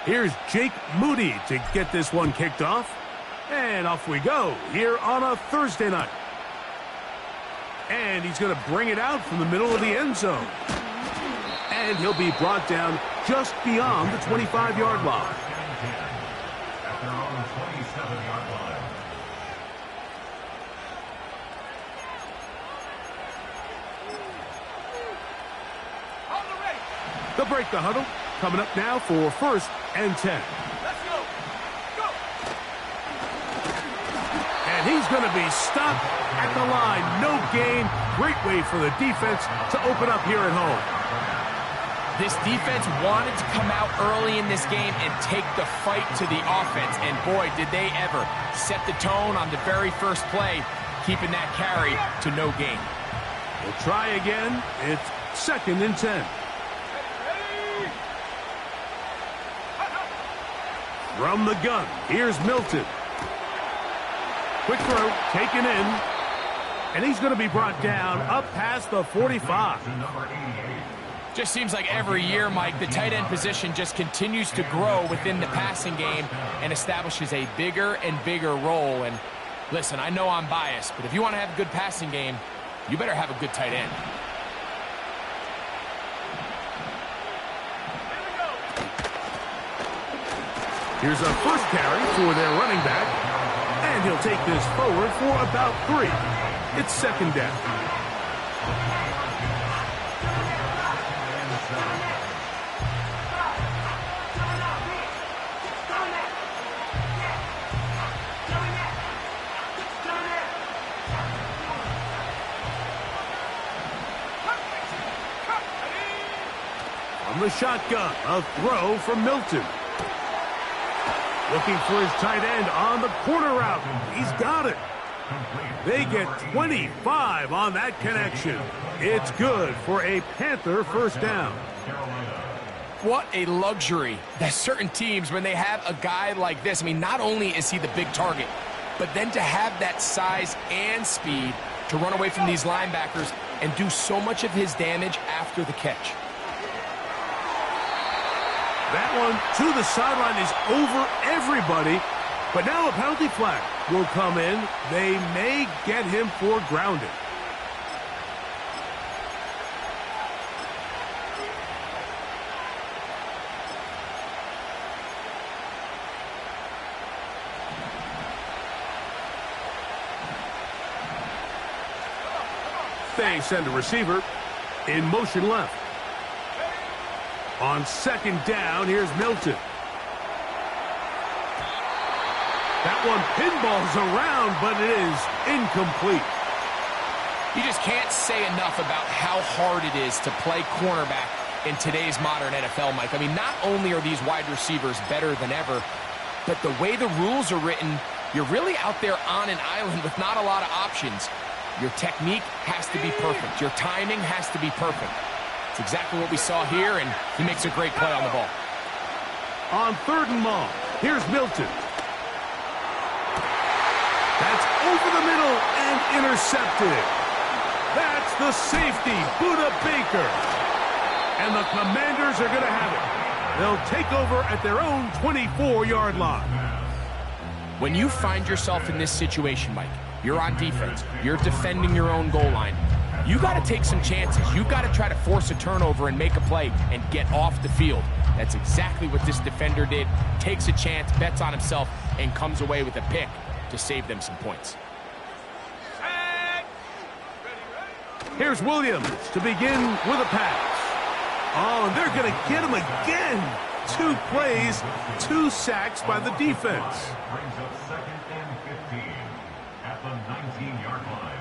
Here's Jake Moody to get this one kicked off. And off we go here on a Thursday night. And he's going to bring it out from the middle of the end zone. And he'll be brought down just beyond the 25-yard line. At their own 27-yard line. They'll break the huddle. Coming up now for 1st and 10. Let's go. Go. And he's going to be stopped at the line. No gain. Great way for the defense to open up here at home. This defense wanted to come out early in this game and take the fight to the offense. And boy, did they ever set the tone on the very first play, keeping that carry to no gain. We'll try again. It's 2nd and 10. From the gun, here's Milton. Quick throw, taken in. And he's going to be brought down up past the 45. Just seems like every year, Mike, the tight end position just continues to grow within the passing game and establishes a bigger and bigger role. And listen, I know I'm biased, but if you want to have a good passing game, you better have a good tight end. Here's a first carry for their running back. And he'll take this forward for about 3. It's 2nd down. From the shotgun, a throw from Milton. Looking for his tight end on the corner route. He's got it. They get 25 on that connection. It's good for a Panther first down. What a luxury that certain teams, when they have a guy like this, I mean, not only is he the big target, but then to have that size and speed to run away from these linebackers and do so much of his damage after the catch. That one to the sideline is over everybody. But now a penalty flag will come in. They may get him for grounding. They send a receiver in motion left. On 2nd down, here's Milton. That one pinballs around, but it is incomplete. You just can't say enough about how hard it is to play cornerback in today's modern NFL, Mike. I mean, not only are these wide receivers better than ever, but the way the rules are written, you're really out there on an island with not a lot of options. Your technique has to be perfect. Your timing has to be perfect. It's exactly what we saw here, and he makes a great play on the ball. On 3rd and long, here's Milton. That's over the middle and intercepted. That's the safety, Buda Baker. And the Commanders are going to have it. They'll take over at their own 24-yard line. When you find yourself in this situation, Mike, you're on defense, you're defending your own goal line, you got to take some chances. You got to try to force a turnover and make a play and get off the field. That's exactly what this defender did. Takes a chance, bets on himself, and comes away with a pick to save them some points. Here's Williams to begin with a pass. Oh, and they're going to get him again. 2 plays, 2 sacks by the defense. Brings up 2nd and 15 at the 19-yard line.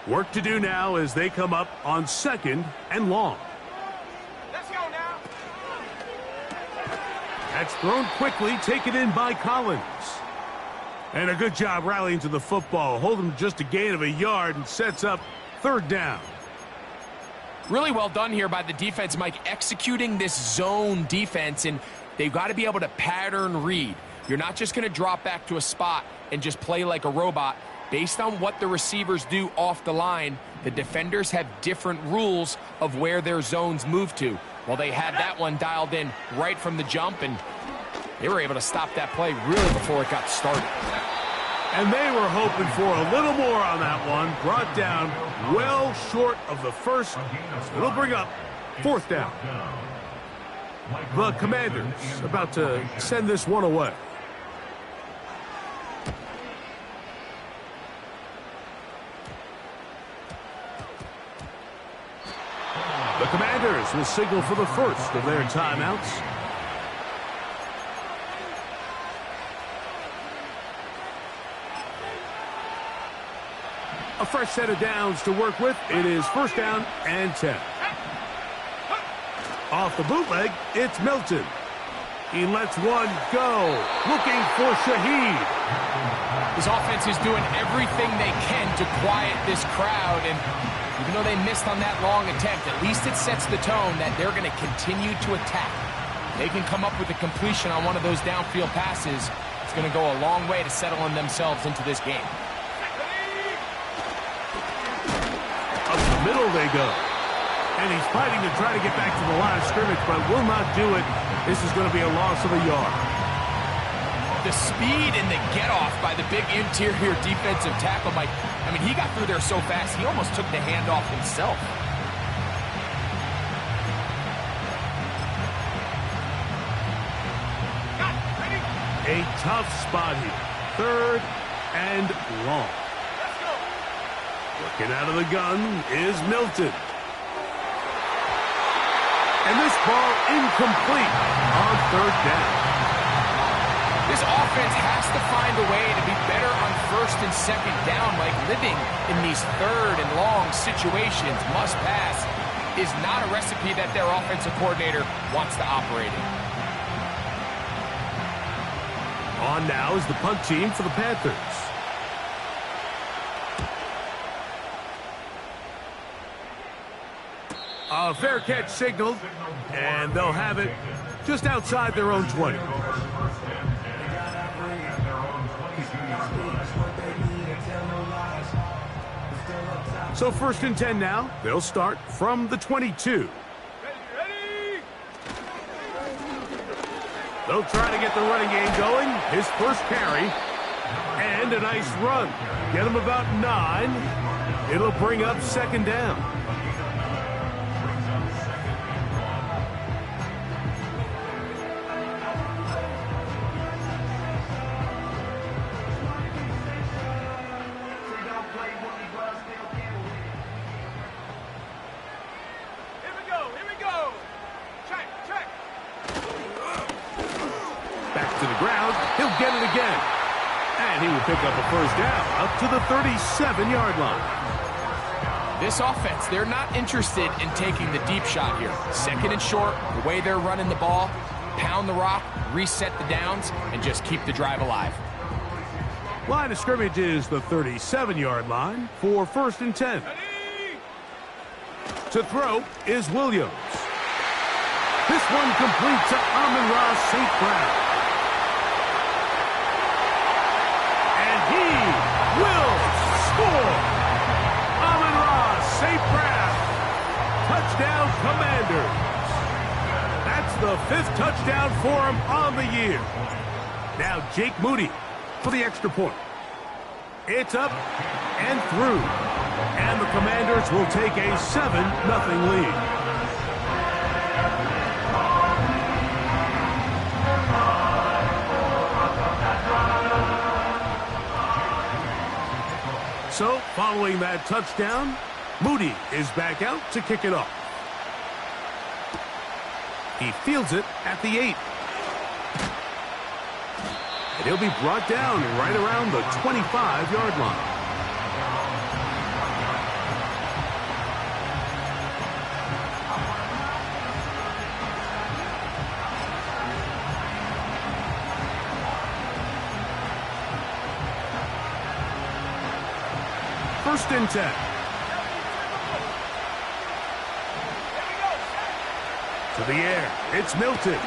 Work to do now as they come up on 2nd and long. Let's go now. That's thrown quickly, taken in by Collins. And a good job rallying to the football. Hold him just a gain of a yard and sets up 3rd down. Really well done here by the defense, Mike, executing this zone defense, and they've got to be able to pattern read. You're not just going to drop back to a spot and just play like a robot. Based on what the receivers do off the line, the defenders have different rules of where their zones move to. Well, they had that one dialed in right from the jump, and they were able to stop that play really before it got started. And they were hoping for a little more on that one. Brought down well short of the first. It'll bring up fourth down. The Commanders about to send this one away. The Commanders will signal for the first of their timeouts. A fresh set of downs to work with. It is first down and 10. Off the bootleg, it's Milton. He lets one go, looking for Shaheed. This offense is doing everything they can to quiet this crowd, and even though they missed on that long attempt, at least it sets the tone that they're going to continue to attack. They can come up with a completion on one of those downfield passes. It's going to go a long way to settling themselves into this game. Up the middle they go. And he's fighting to try to get back to the line of scrimmage, but will not do it. This is going to be a loss of a yard. The speed and the get-off by the big interior defensive tackle, Mike. I mean, he got through there so fast, he almost took the handoff himself. A tough spot here. Third and long. Working out of the gun is Milton. And this ball incomplete on third down. This offense has to find a way to be better on first and second down, like living in these third and long situations. Must pass is not a recipe that their offensive coordinator wants to operate in. On now is the punt team for the Panthers. A fair catch signaled, and they'll have it just outside their own 20. So first and 10 now. They'll start from the 22. They'll try to get the running game going. His first carry. And a nice run. Get him about 9. It'll bring up second down. And he will pick up a first down up to the 37-yard line. This offense, they're not interested in taking the deep shot here. Second and short, the way they're running the ball, pound the rock, reset the downs, and just keep the drive alive. Line of scrimmage is the 37-yard line for first and 10. To throw is Williams. This one complete to Amon-Ra St. Brown. Will score. Amon-Ra St. Brown. Touchdown Commanders. That's the 5th touchdown for him on the year. Now Jake Moody for the extra point. It's up and through. And the Commanders will take a 7-0 lead. So, following that touchdown, Moody is back out to kick it off. He fields it at the 8. And he'll be brought down right around the 25-yard line. First and 10. To the air. It's Milton.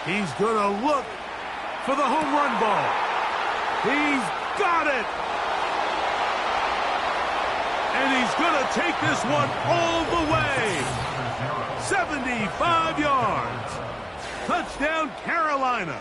He's going to look for the home run ball. He's got it. And he's going to take this one all the way. 75 yards. Touchdown, Carolina.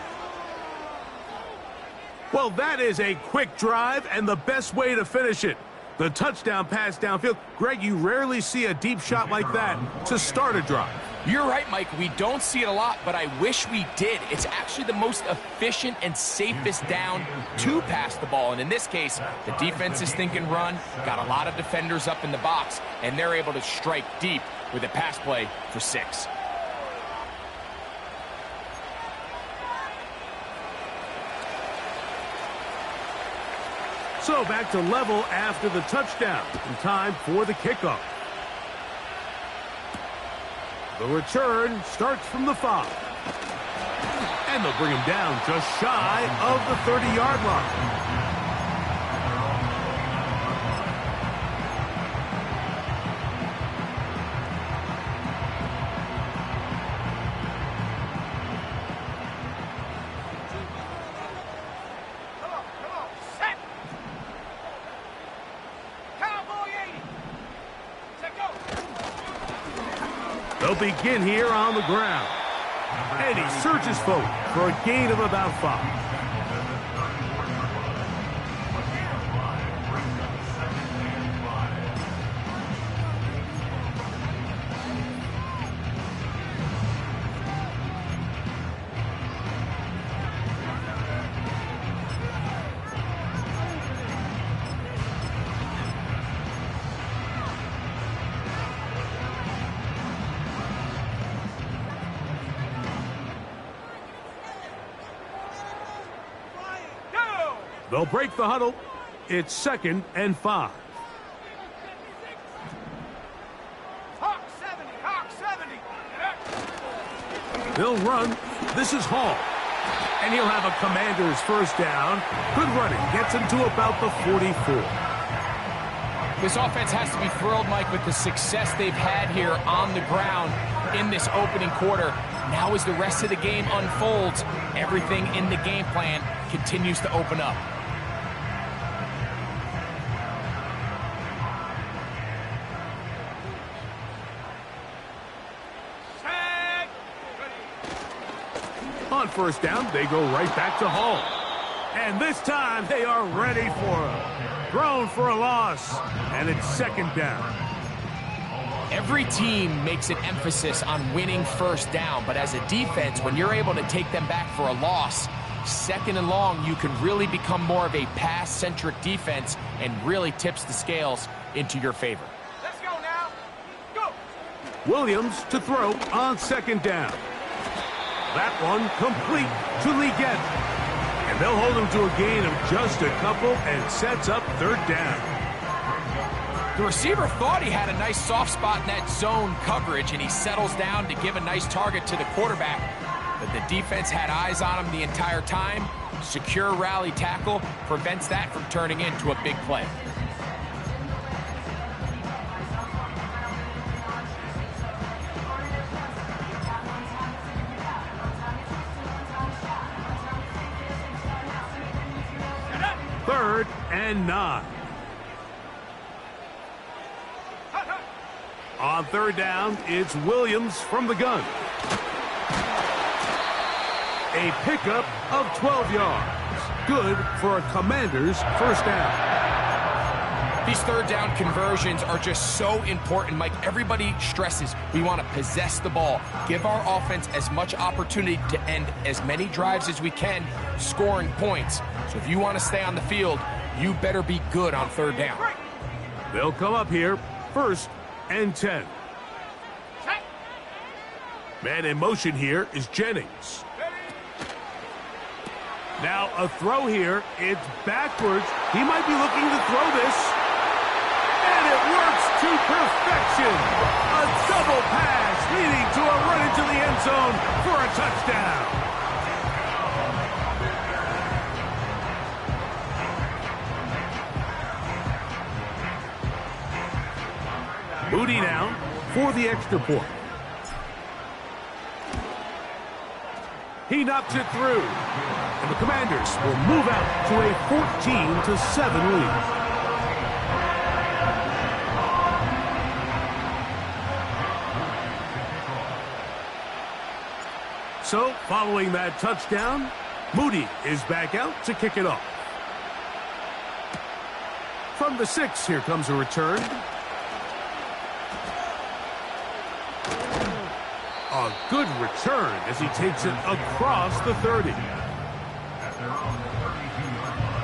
Well, that is a quick drive and the best way to finish it. The touchdown pass downfield. Greg, you rarely see a deep shot like that to start a drive. You're right, Mike. We don't see it a lot, but I wish we did. It's actually the most efficient and safest down to pass the ball. And in this case, the defense is thinking run, got a lot of defenders up in the box, and they're able to strike deep with a pass play for 6. So back to level after the touchdown. In time for the kickoff. The return starts from the 5. And they'll bring him down just shy of the 30-yard line. They'll begin here on the ground. And he searches forward for a gain of about 5. They'll break the huddle. It's 2nd and 5. Hawk 70, Hawk 70. They'll run. This is Hall. And he'll have a Commander's first down. Good running. Gets him to about the 44. This offense has to be thrilled, Mike, with the success they've had here on the ground in this opening quarter. Now as the rest of the game unfolds, everything in the game plan continues to open up. On first down, they go right back to Hall. And this time, they are ready for him. Thrown for a loss, and it's 2nd down. Every team makes an emphasis on winning first down, but as a defense, when you're able to take them back for a loss, 2nd and long, you can really become more of a pass-centric defense and really tips the scales into your favor. Let's go now. Go. Williams to throw on 2nd down. That one complete to Leggett. And they'll hold him to a gain of just a couple and sets up 3rd down. The receiver thought he had a nice soft spot in that zone coverage, and he settles down to give a nice target to the quarterback. But the defense had eyes on him the entire time. Secure rally tackle prevents that from turning into a big play. Third and 9. On 3rd down, it's Williams from the gun. A pickup of 12 yards. Good for a Commander's first down. These 3rd down conversions are just so important, Mike. Everybody stresses we want to possess the ball, give our offense as much opportunity to end as many drives as we can, scoring points. So if you want to stay on the field, you better be good on 3rd down. They'll come up here, 1st and 10. Man in motion here is Jennings. Now a throw here. It's backwards. He might be looking to throw this. And it works to perfection. A double pass leading to a run into the end zone for a touchdown. Moody now for the extra point. He knocks it through. And the Commanders will move out to a 14-7 lead. So, following that touchdown, Moody is back out to kick it off. From the 6, here comes a return. A good return as he takes it across the 30. At their own 32-yard line.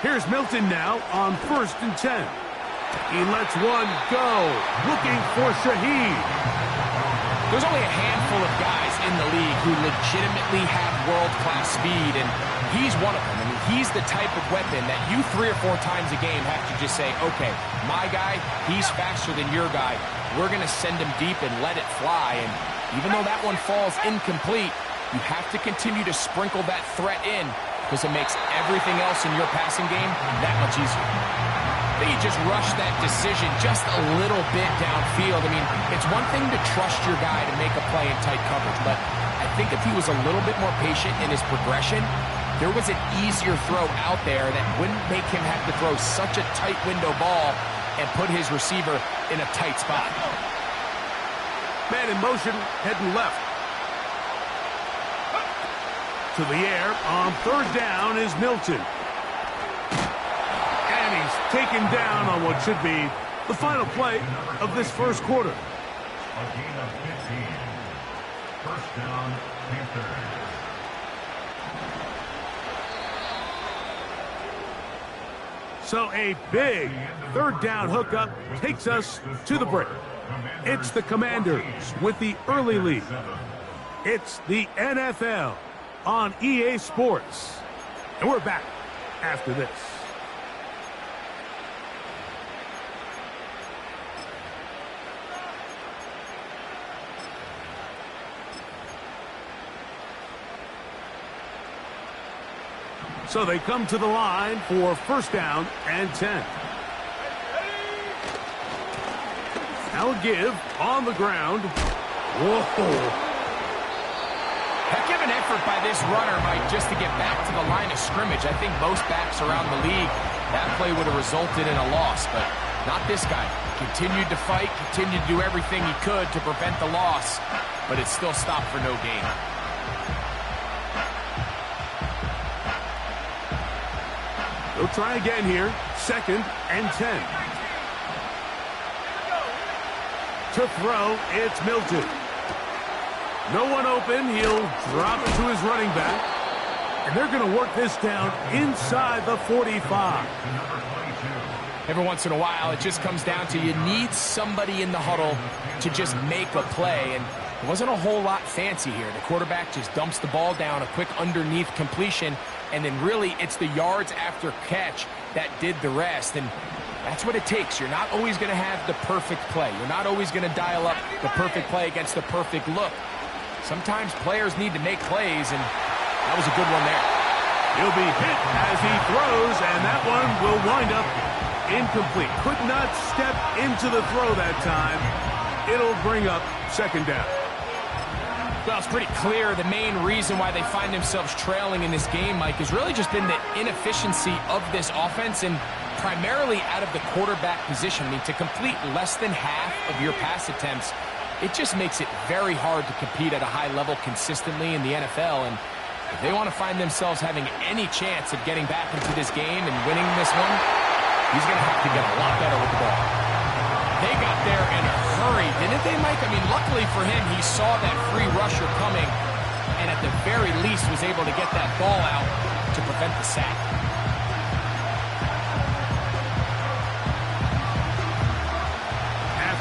Here's Milton now on 1st and 10. He lets one go, looking for Shaheed. There's only a handful of guys in the league who legitimately have world-class speed, and he's one of them. I mean, he's the type of weapon that you 3 or 4 times a game have to just say, okay, my guy, he's faster than your guy. We're going to send him deep and let it fly. And even though that one falls incomplete, you have to continue to sprinkle that threat in, because it makes everything else in your passing game that much easier. I think he just rushed that decision just a little bit downfield. I mean, it's one thing to trust your guy to make a play in tight coverage, but I think if he was a little bit more patient in his progression, there was an easier throw out there that wouldn't make him have to throw such a tight window ball and put his receiver in a tight spot. Man in motion, heading left. To the air on 3rd down is Milton. And he's taken down on what should be the final play of this first quarter. A gain of 15. First down, Panthers. So a big 3rd down hookup takes us to the break. It's the Commanders with the early lead. It's the NFL on EA Sports. And we're back after this. So they come to the line for 1st down and 10. Now a give on the ground. Whoa. Heck of an effort by this runner, Mike, just to get back to the line of scrimmage. I think most backs around the league, that play would have resulted in a loss, but not this guy. Continued to fight, continued to do everything he could to prevent the loss, but it still stopped for no gain. They'll try again here. 2nd and 10. To throw, it's Milton. No one open. He'll drop it to his running back. And they're going to work this down inside the 45. Every once in a while, it just comes down to you need somebody in the huddle to just make a play. And it wasn't a whole lot fancy here. The quarterback just dumps the ball down, a quick underneath completion, and then really it's the yards after catch that did the rest. And that's what it takes. You're not always going to have the perfect play. You're not always going to dial up the perfect play against the perfect look. Sometimes players need to make plays, and that was a good one there. He'll be hit as he throws, and that one will wind up incomplete. Could not step into the throw that time. It'll bring up 2nd down. Well, it's pretty clear the main reason why they find themselves trailing in this game, Mike, has really just been the inefficiency of this offense and primarily out of the quarterback position. I mean, to complete less than half of your pass attempts, it just makes it very hard to compete at a high level consistently in the NFL. And if they want to find themselves having any chance of getting back into this game and winning this one, he's going to have to get a lot better with the ball. They got there in a hurry, didn't they, Mike? I mean, luckily for him, he saw that free rusher coming and at the very least was able to get that ball out to prevent the sack.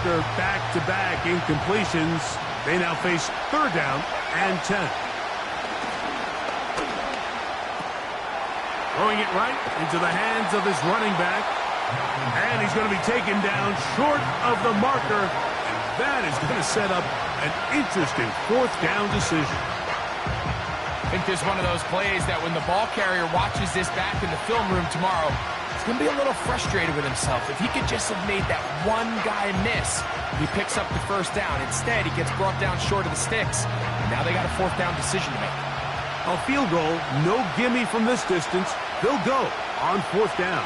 After back-to-back incompletions, they now face 3rd down and 10. Throwing it right into the hands of his running back. And he's going to be taken down short of the marker. And that is going to set up an interesting fourth down decision. I think this is one of those plays that when the ball carrier watches this back in the film room tomorrow, he's going to be a little frustrated with himself. If he could just have made that one guy miss, he picks up the first down. Instead, he gets brought down short of the sticks. Now they got a fourth down decision to make. A field goal, no gimme from this distance. They'll go on fourth down.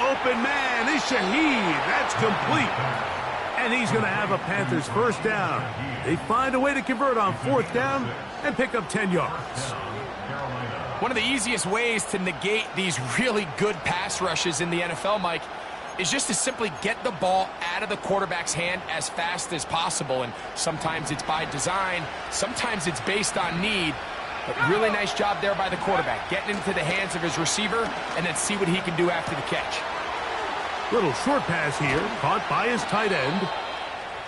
Open man is Shaheed. That's complete. And he's going to have a Panthers first down. They find a way to convert on fourth down and pick up 10 yards. One of the easiest ways to negate these really good pass rushes in the NFL, Mike, is just to simply get the ball out of the quarterback's hand as fast as possible. And sometimes it's by design, sometimes it's based on need. But really nice job there by the quarterback, getting into the hands of his receiver and then see what he can do after the catch. Little short pass here, caught by his tight end.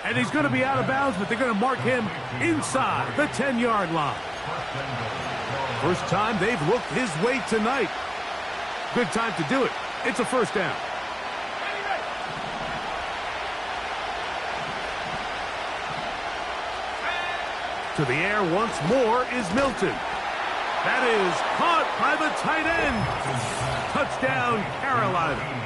And he's going to be out of bounds, but they're going to mark him inside the 10-yard line. First time they've looked his way tonight. Good time to do it. It's a first down. To the air once more is Milton. That is caught by the tight end. Touchdown, Carolina.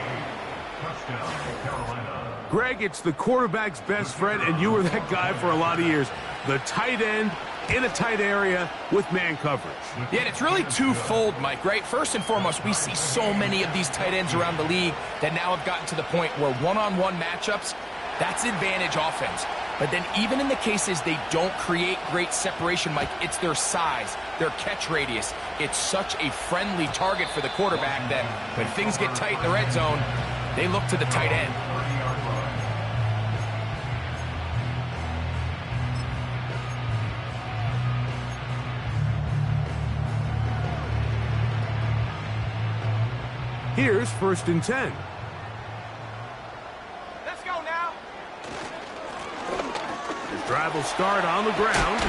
Greg, it's the quarterback's best friend, and you were that guy for a lot of years. The tight end in a tight area with man coverage. Yeah, and it's really twofold, Mike, right? First and foremost, we see so many of these tight ends around the league that now have gotten to the point where one-on-one matchups, that's advantage offense. But then even in the cases they don't create great separation, Mike, it's their size, their catch radius. It's such a friendly target for the quarterback that when things get tight in the red zone, they look to the tight end. Here's first and 10. Let's go now. His drive will start on the ground.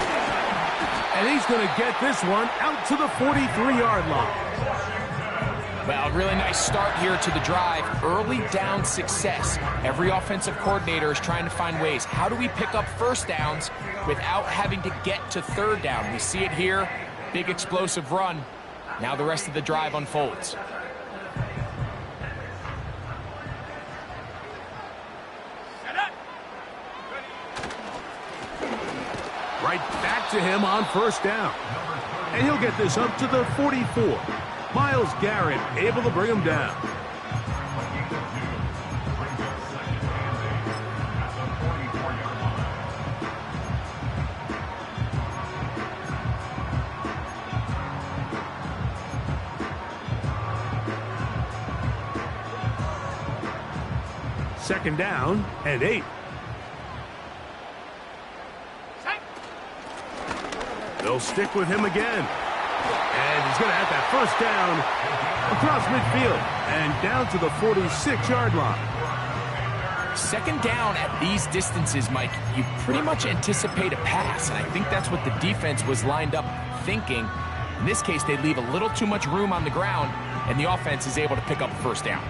And he's going to get this one out to the 43-yard line. Well, really nice start here to the drive. Early down success. Every offensive coordinator is trying to find ways. How do we pick up first downs without having to get to third down? We see it here. Big explosive run. Now the rest of the drive unfolds. Right back to him on first down. And he'll get this up to the 44. Myles Garrett able to bring him down. Second down and 8. They'll stick with him again. And he's going to have that first down across midfield and down to the 46-yard line. Second down at these distances, Mike, you pretty much anticipate a pass, and I think that's what the defense was lined up thinking. In this case, they leave a little too much room on the ground, and the offense is able to pick up a first down.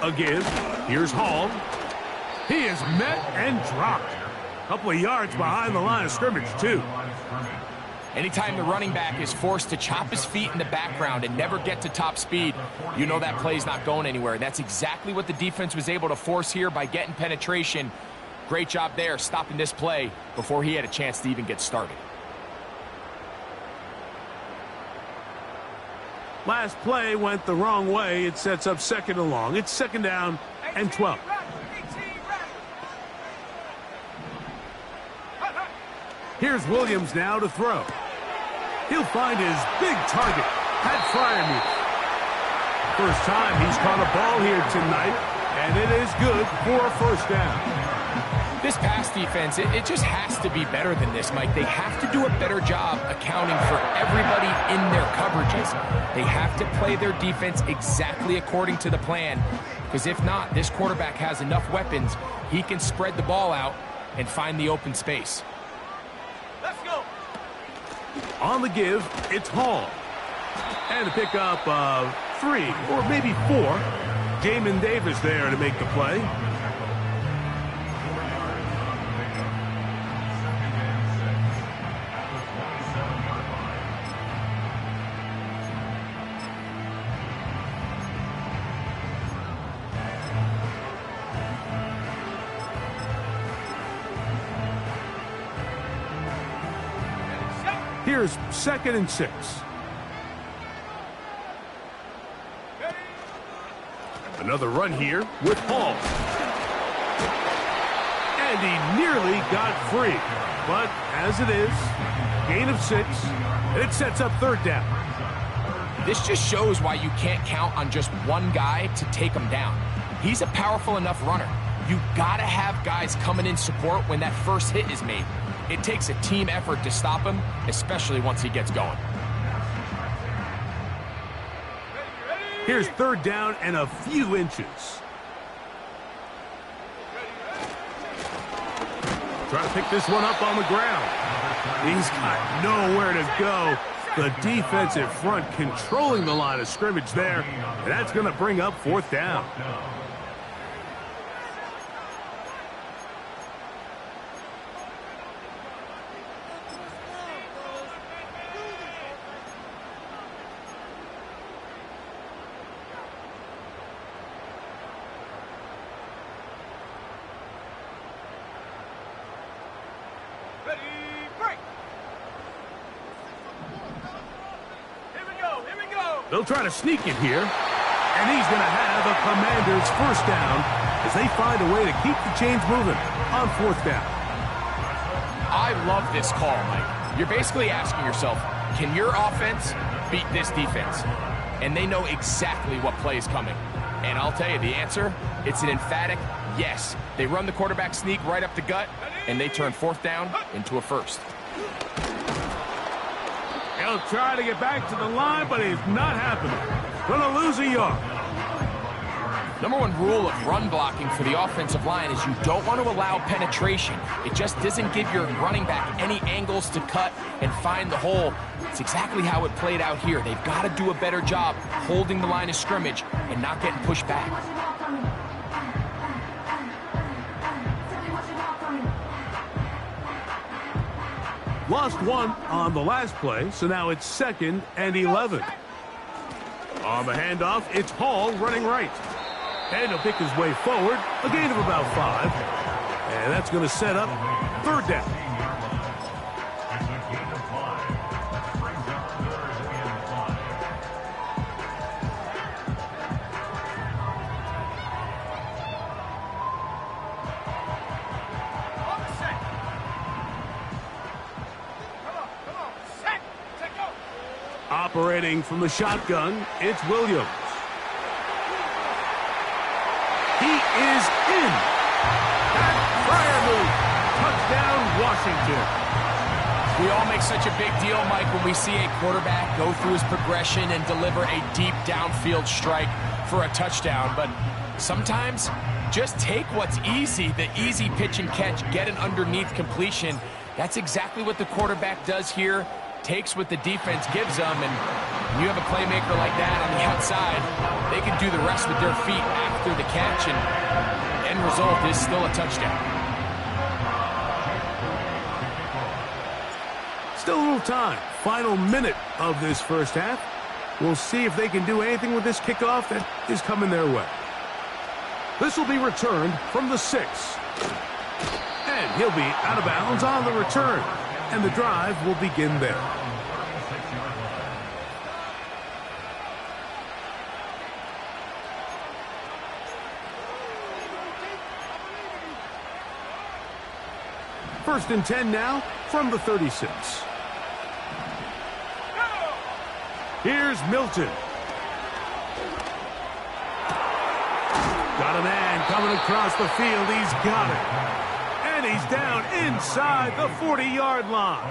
Again, here's Hall. He is met and dropped. A couple of yards behind the line of scrimmage, too. Anytime the running back is forced to chop his feet in the background and never get to top speed, you know that play's not going anywhere. That's exactly what the defense was able to force here by getting penetration. Great job there, stopping this play before he had a chance to even get started. Last play went the wrong way. It sets up second and long. It's second down and 12. Here's Williams now to throw. He'll find his big target, Pat Fryermuth. First time he's caught a ball here tonight, and it is good for a first down. This pass defense, it just has to be better than this, Mike. They have to do a better job accounting for everybody in their coverages. They have to play their defense exactly according to the plan, because if not, this quarterback has enough weapons. He can spread the ball out, and find the open space. Let's go. On the give, it's Hall. And a pickup of 3 or maybe 4. Jamin Davis there to make the play. Here's 2nd and 6. Another run here with Hall. And he nearly got free. But as it is, gain of 6, and it sets up 3rd down. This just shows why you can't count on just one guy to take him down. He's a powerful enough runner. You gotta have guys coming in support when that first hit is made. It takes a team effort to stop him, especially once he gets going. Here's 3rd down and a few inches. Trying to pick this one up on the ground. He's got nowhere to go. The defensive front controlling the line of scrimmage there. And that's going to bring up 4th down. Ready, break. Here we go. They'll try to sneak it here. And he's going to have a Commanders 1st down as they find a way to keep the chains moving on 4th down. I love this call, Mike. You're basically asking yourself, can your offense beat this defense? And they know exactly what play is coming. And I'll tell you the answer, it's an emphatic yes. They run the quarterback sneak right up the gut, and they turn 4th down into a 1st. He'll try to get back to the line, but it's not happening. Gonna lose a yard. Number 1 rule of run blocking for the offensive line is you don't want to allow penetration. It just doesn't give your running back any angles to cut and find the hole. It's exactly how it played out here. They've got to do a better job holding the line of scrimmage and not getting pushed back. Lost 1 on the last play, so now it's 2nd and 11. On the handoff, it's Hall running right. And he'll pick his way forward, a gain of about 5. And that's going to set up 3rd down. Operating from the shotgun, it's Williams. He is in. That Pryor move. Touchdown, Washington. We all make such a big deal, Mike, when we see a quarterback go through his progression and deliver a deep downfield strike for a touchdown. But sometimes, just take what's easy, the easy pitch and catch, get an underneath completion. That's exactly what the quarterback does here. Takes what the defense gives them, and when you have a playmaker like that on the outside, they can do the rest with their feet after the catch, and the end result is still a touchdown. Still a little time. Final minute of this first half. We'll see if they can do anything with this kickoff that is coming their way. This will be returned from the 6. And he'll be out of bounds on the return. And the drive will begin there. First and 10 now from the 36. Here's Milton. Got a man coming across the field. He's got it. And he's down inside the 40-yard line.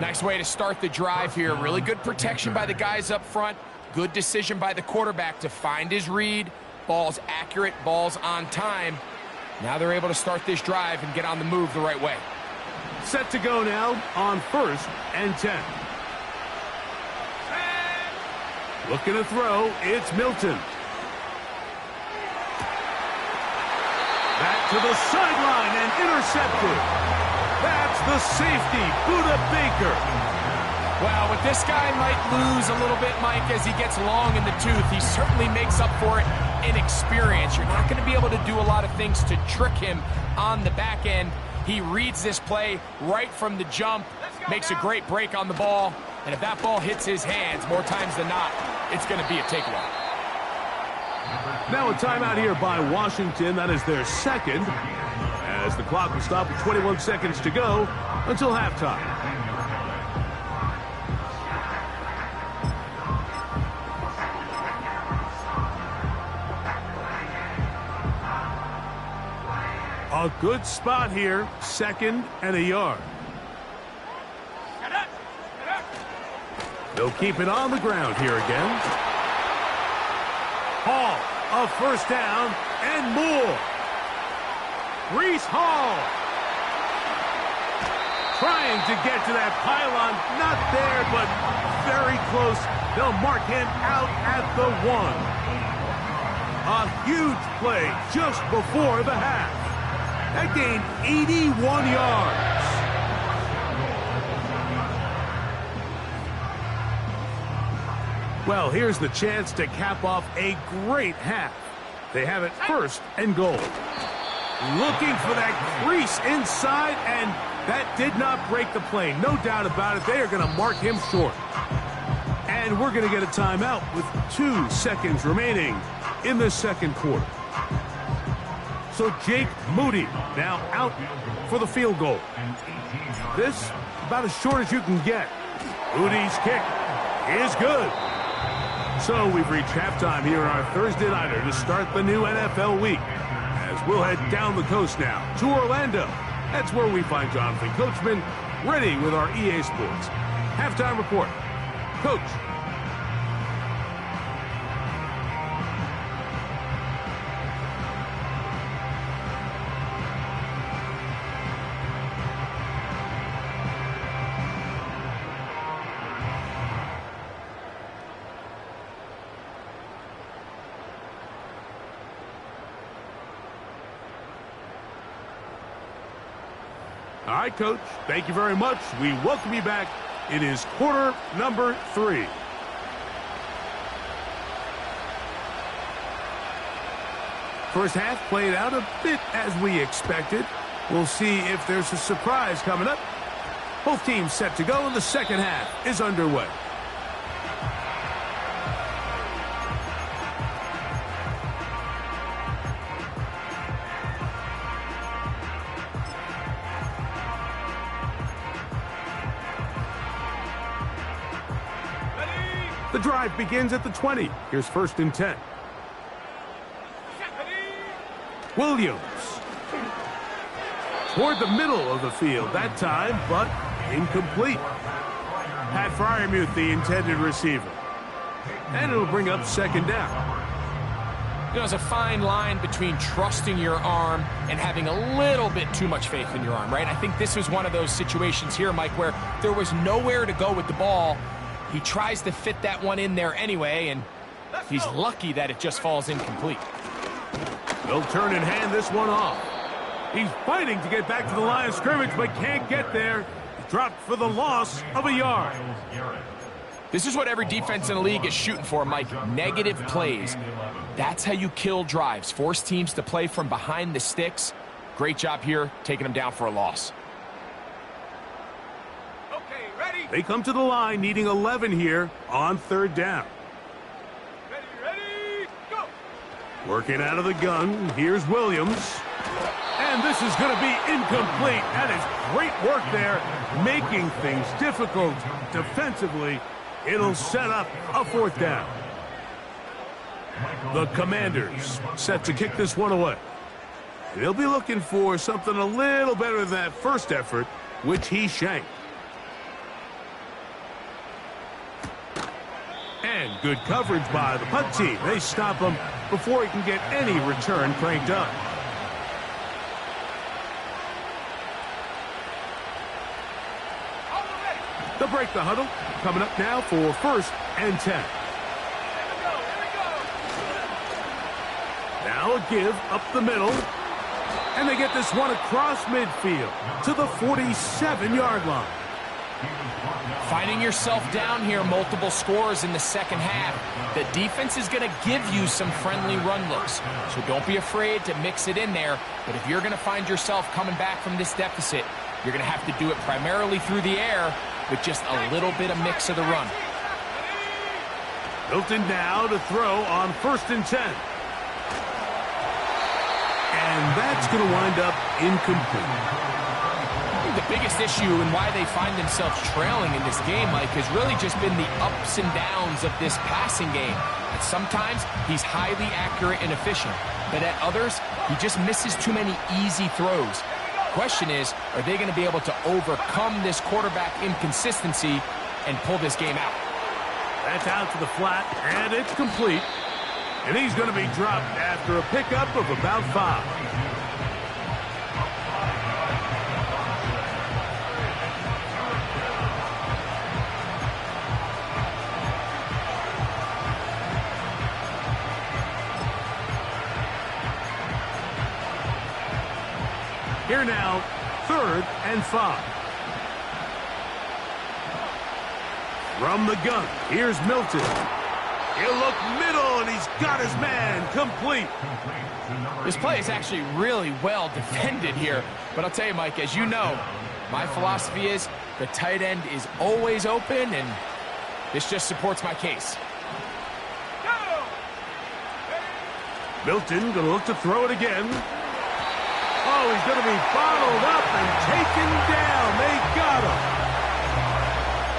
Nice way to start the drive here. Really good protection by the guys up front. Good decision by the quarterback to find his read. Ball's accurate, ball's on time. Now they're able to start this drive and get on the move the right way. Set to go now on 1st and 10. Looking to throw, it's Milton. Back to the sideline and intercepted. That's the safety, Buda Baker. Well, what this guy might lose a little bit, Mike, as he gets long in the tooth, he certainly makes up for it in experience. You're not going to be able to do a lot of things to trick him on the back end. He reads this play right from the jump, makes a great break on the ball, and if that ball hits his hands more times than not, it's going to be a takeaway. Now a timeout here by Washington. That is their second, as the clock will stop with 21 seconds to go until halftime. A good spot here, 2nd and a yard. They'll keep it on the ground here again. Hall, a 1st down, and more. Breece Hall. Trying to get to that pylon. Not there, but very close. They'll mark him out at the 1. A huge play just before the half. That gained 81 yards. Well, here's the chance to cap off a great half. They have it 1st and goal. Looking for that crease inside, and that did not break the play. No doubt about it. They are going to mark him short. And we're going to get a timeout with 2 seconds remaining in the 2nd quarter. So Jake Moody now out for the field goal. This about as short as you can get. Moody's kick is good. So we've reached halftime here on our Thursday nighter to start the new NFL week. As we'll head down the coast now to Orlando. That's where we find Jonathan Coachman ready with our EA Sports halftime report. Coach. All right, Coach. Thank you very much. We welcome you back. It is quarter number 3. First half played out a bit as we expected. We'll see if there's a surprise coming up. Both teams set to go, and the second half is underway. The drive begins at the 20. Here's 1st and 10. Williams. Toward the middle of the field that time, but incomplete. Pat Freiermuth, the intended receiver. And it'll bring up 2nd down. You know, there's a fine line between trusting your arm and having a little bit too much faith in your arm, right? I think this was one of those situations here, Mike, where there was nowhere to go with the ball. He tries to fit that one in there anyway, and he's lucky that it just falls incomplete. They'll turn and hand this one off. He's fighting to get back to the line of scrimmage, but can't get there. Dropped for the loss of a yard. This is what every defense in the league is shooting for, Mike. Negative plays. That's how you kill drives. Force teams to play from behind the sticks. Great job here, taking them down for a loss. They come to the line needing 11 here on 3rd down. Ready, go! Working out of the gun, here's Williams. And this is going to be incomplete. That is great work there, making things difficult defensively. It'll set up a 4th down. The Commanders set to kick this one away. They'll be looking for something a little better than that first effort, which he shanked. And good coverage by the punt team. They stop him before he can get any return cranked up. They'll break the huddle. Coming up now for 1st and 10. Now a give up the middle. And they get this one across midfield to the 47-yard line. Finding yourself down here, multiple scores in the second half. The defense is going to give you some friendly run looks. So don't be afraid to mix it in there. But if you're going to find yourself coming back from this deficit, you're going to have to do it primarily through the air with just a little bit of mix of the run. Milton now to throw on 1st and 10. And that's going to wind up incomplete. The biggest issue and why they find themselves trailing in this game, Mike, has really just been the ups and downs of this passing game. And sometimes he's highly accurate and efficient, but at others, he just misses too many easy throws. Question is, are they going to be able to overcome this quarterback inconsistency and pull this game out? That's out to the flat, and it's complete. And he's going to be dropped after a pickup of about 5. Here now, 3rd and 5. From the gun, here's Milton. He'll look middle, and he's got his man complete. This play is actually really well defended here. But I'll tell you, Mike, as you know, my philosophy is the tight end is always open, and this just supports my case. Milton going to look to throw it again. Oh, he's going to be bottled up and taken down. They got him.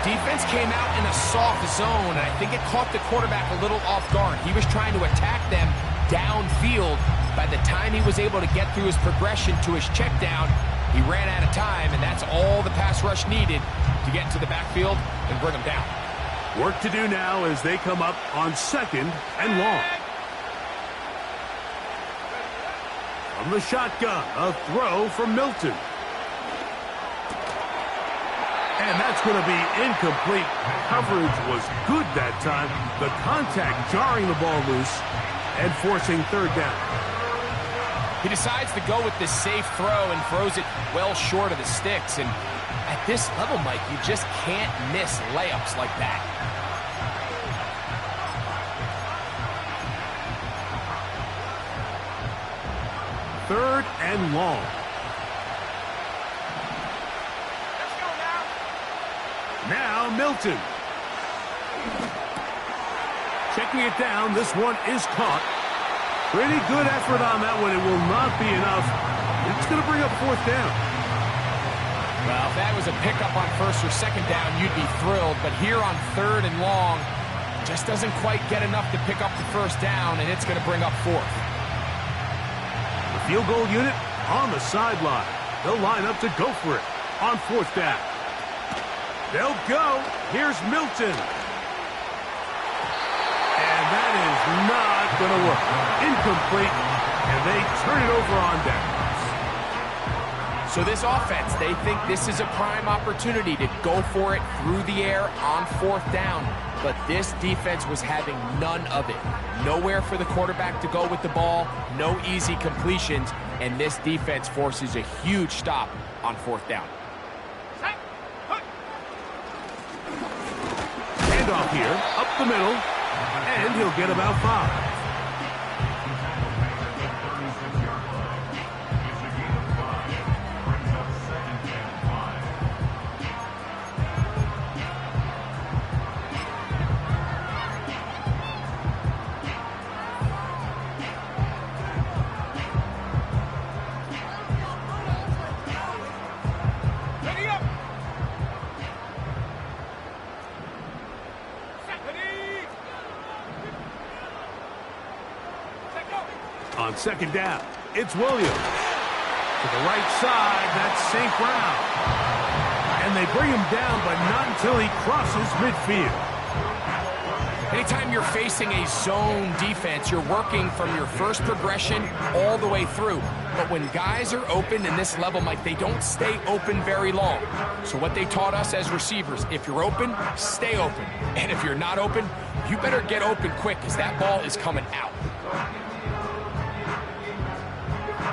Defense came out in a soft zone, and I think it caught the quarterback a little off guard. He was trying to attack them downfield. By the time he was able to get through his progression to his check down, he ran out of time, and that's all the pass rush needed to get into the backfield and bring him down. Work to do now as they come up on 2nd and long. From the shotgun, a throw from Milton. And that's going to be incomplete. Coverage was good that time. The contact jarring the ball loose and forcing 3rd down. He decides to go with this safe throw and throws it well short of the sticks. And at this level, Mike, you just can't miss layups like that. Third and long. Now Milton. Checking it down. This one is caught. Pretty good effort on that one. It will not be enough. It's going to bring up 4th down. Well, if that was a pickup on 1st or 2nd down, you'd be thrilled. But here on 3rd and long, just doesn't quite get enough to pick up the 1st down, and it's going to bring up 4th. The field goal unit on the sideline. They'll line up to go for it on 4th down. They'll go. Here's Milton. And that is not going to work. Incomplete. And they turn it over on downs. So this offense, they think this is a prime opportunity to go for it through the air on 4th down. But this defense was having none of it. Nowhere for the quarterback to go with the ball. No easy completions. And this defense forces a huge stop on 4th down. Handoff here, up the middle, and he'll get about 5. On 2nd down, it's Williams. To the right side, that's St. Brown. And they bring him down, but not until he crosses midfield. Anytime you're facing a zone defense, you're working from your first progression all the way through. But when guys are open in this level, Mike, they don't stay open very long. So what they taught us as receivers, if you're open, stay open. And if you're not open, you better get open quick because that ball is coming out.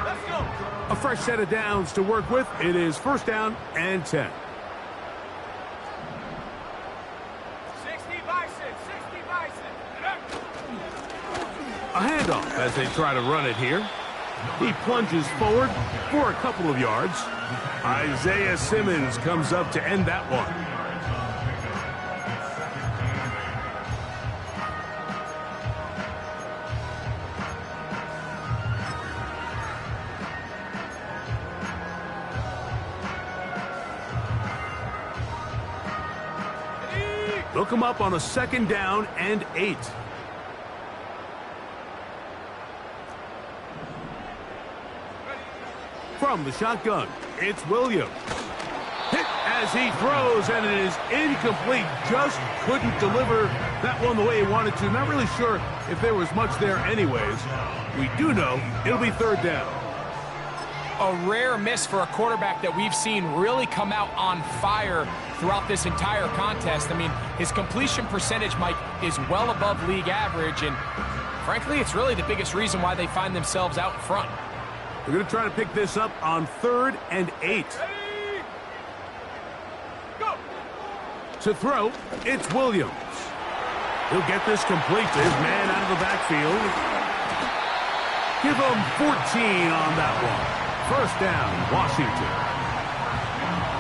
Let's go. A fresh set of downs to work with. It is 1st down and 10. 60 bison, 60 bison. A handoff as they try to run it here. He plunges forward for a couple of yards. Isaiah Simmons comes up to end that one. Look him up on a 2nd down and 8. From the shotgun, it's Williams. Hit as he throws, and it is incomplete. Just couldn't deliver that one the way he wanted to. Not really sure if there was much there anyways. We do know it'll be 3rd down. A rare miss for a quarterback that we've seen really come out on fire throughout this entire contest. I mean, his completion percentage, Mike, is well above league average, and frankly, it's really the biggest reason why they find themselves out in front. We're going to try to pick this up on 3rd and 8. Ready? Go. To throw, it's Williams. He'll get this complete to his man out of the backfield. Give him 14 on that one. 1st down, Washington.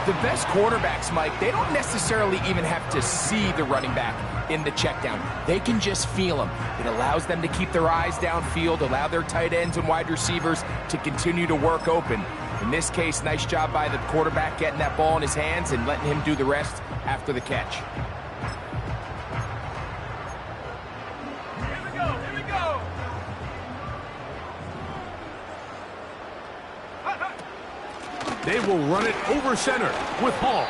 The best quarterbacks, Mike, they don't necessarily even have to see the running back in the check down. They can just feel him. It allows them to keep their eyes downfield, allow their tight ends and wide receivers to continue to work open. In this case, nice job by the quarterback getting that ball in his hands and letting him do the rest after the catch. Here we go, here we go. They will run it over center with Hall.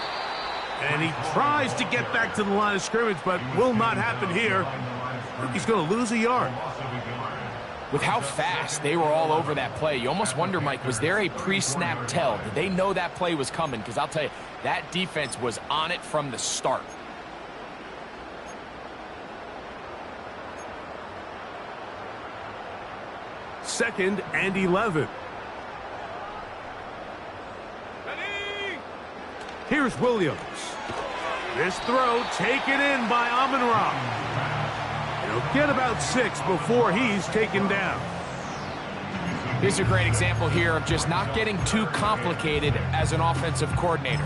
And he tries to get back to the line of scrimmage, but will not happen here. I think he's going to lose a yard. With how fast they were all over that play, you almost wonder, Mike, was there a pre-snap tell? Did they know that play was coming? Because I'll tell you, that defense was on it from the start. Second and 11. Ready? Here's Williams. This throw taken in by Amon-Ra. He'll get about 6 before he's taken down. Here's a great example here of just not getting too complicated as an offensive coordinator.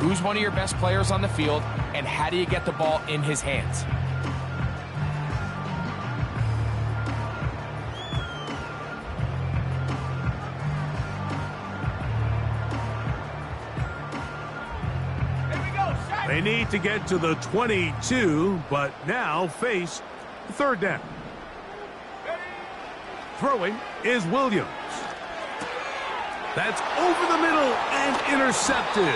Who's one of your best players on the field, and how do you get the ball in his hands? They need to get to the 22, but now face 3rd down. Throwing is Williams. That's over the middle and intercepted.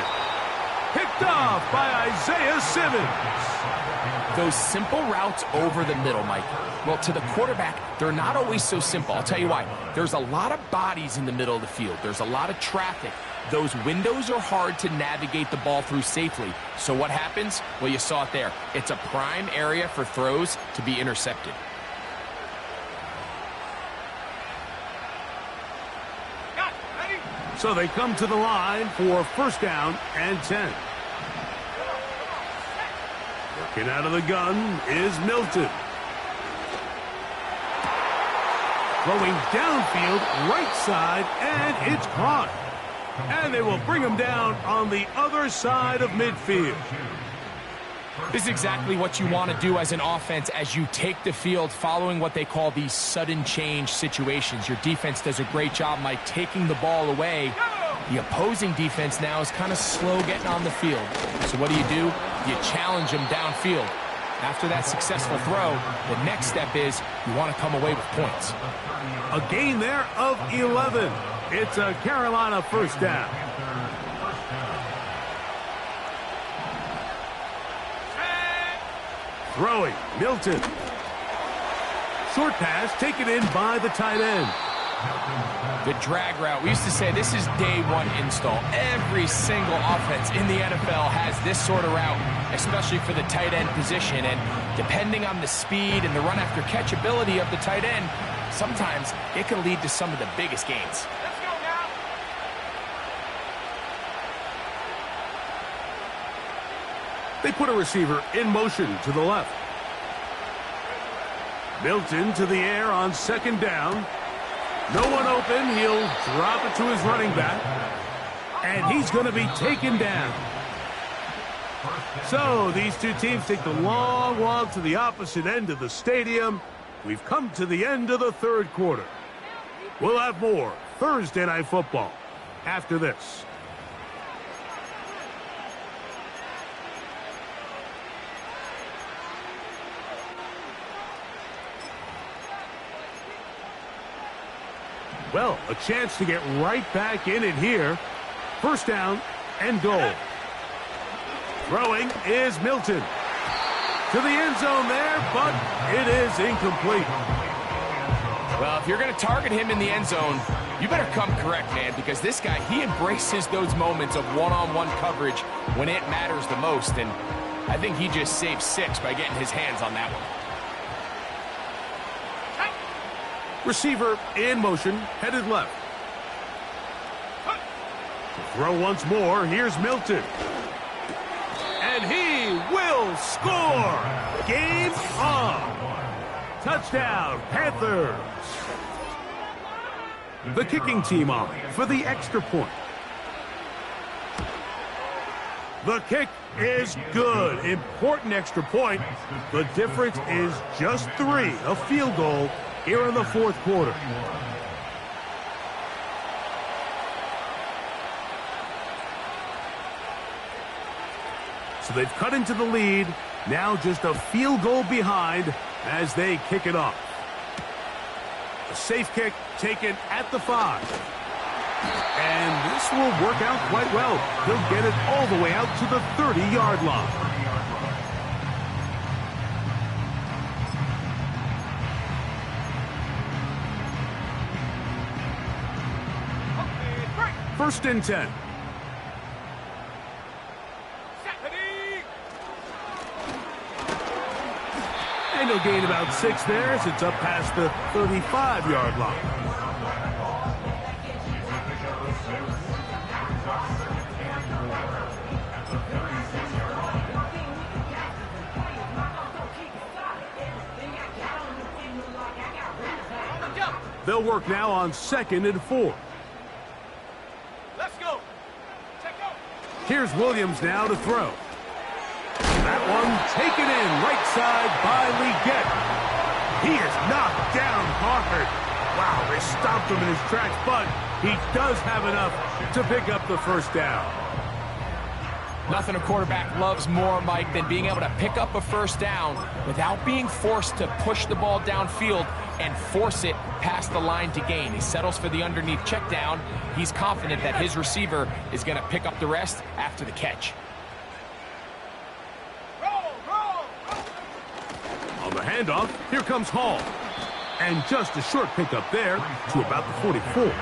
Picked off by Isaiah Simmons. Those simple routes over the middle, Mike. Well, to the quarterback, they're not always so simple. I'll tell you why. There's a lot of bodies in the middle of the field. There's a lot of traffic. Those windows are hard to navigate the ball through safely. So what happens? Well, you saw it there. It's a prime area for throws to be intercepted. Got it. Ready? So they come to the line for 1st down and 10. Working out of the gun is Milton. Throwing downfield, right side, and it's caught. And they will bring him down on the other side of midfield. This is exactly what you want to do as an offense as you take the field following what they call these sudden change situations. Your defense does a great job, Mike, taking the ball away. The opposing defense now is kind of slow getting on the field. So what do? You challenge them downfield. After that successful throw, the next step is you want to come away with points. A gain there of 11. It's a Carolina 1st down. Throwing, Milton. Short pass taken in by the tight end. The drag route. We used to say this is day one install. Every single offense in the NFL has this sort of route, especially for the tight end position. And depending on the speed and the run after catch ability of the tight end, sometimes it can lead to some of the biggest gains. Let's go now. They put a receiver in motion to the left. Milton to the air on second down. No one open. He'll drop it to his running back. And he's going to be taken down. So these two teams take the long walk to the opposite end of the stadium. We've come to the end of the third quarter. We'll have more Thursday Night Football after this. Well, a chance to get right back in it here. First down and goal. Throwing is Milton. To the end zone there, but it is incomplete. Well, if you're going to target him in the end zone, you better come correct, man, because this guy, he embraces those moments of one-on-one coverage when it matters the most, and I think he just saved 6 by getting his hands on that one. Receiver in motion, headed left. To throw once more, here's Milton. And he will score! Game on! Touchdown, Panthers! The kicking team on for the extra point. The kick is good. Important extra point. The difference is just 3, a field goal here in the fourth quarter. So they've cut into the lead. Now just a field goal behind as they kick it off. A safe kick taken at the 5. And this will work out quite well. He'll get it all the way out to the 30-yard line. First and 10. And he'll gain about 6 there as it's up past the 35-yard line. They'll work now on 2nd and 4. Let's go. Take go. Here's Williams now to throw. That one taken in right side by Leggett. He is knocked down hard. Wow, they stopped him in his tracks, but he does have enough to pick up the first down. Nothing a quarterback loves more, Mike, than being able to pick up a first down without being forced to push the ball downfield and force it past the line to gain. He settles for the underneath check down. He's confident that his receiver is going to pick up the rest after the catch. On the handoff, here comes Hall. And just a short pickup there to about the 44.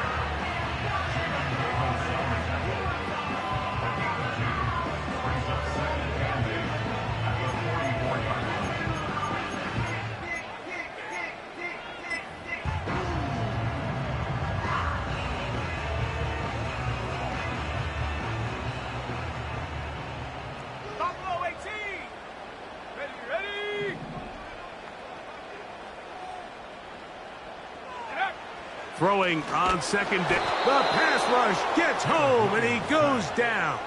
Throwing on second down. The pass rush gets home, and he goes down.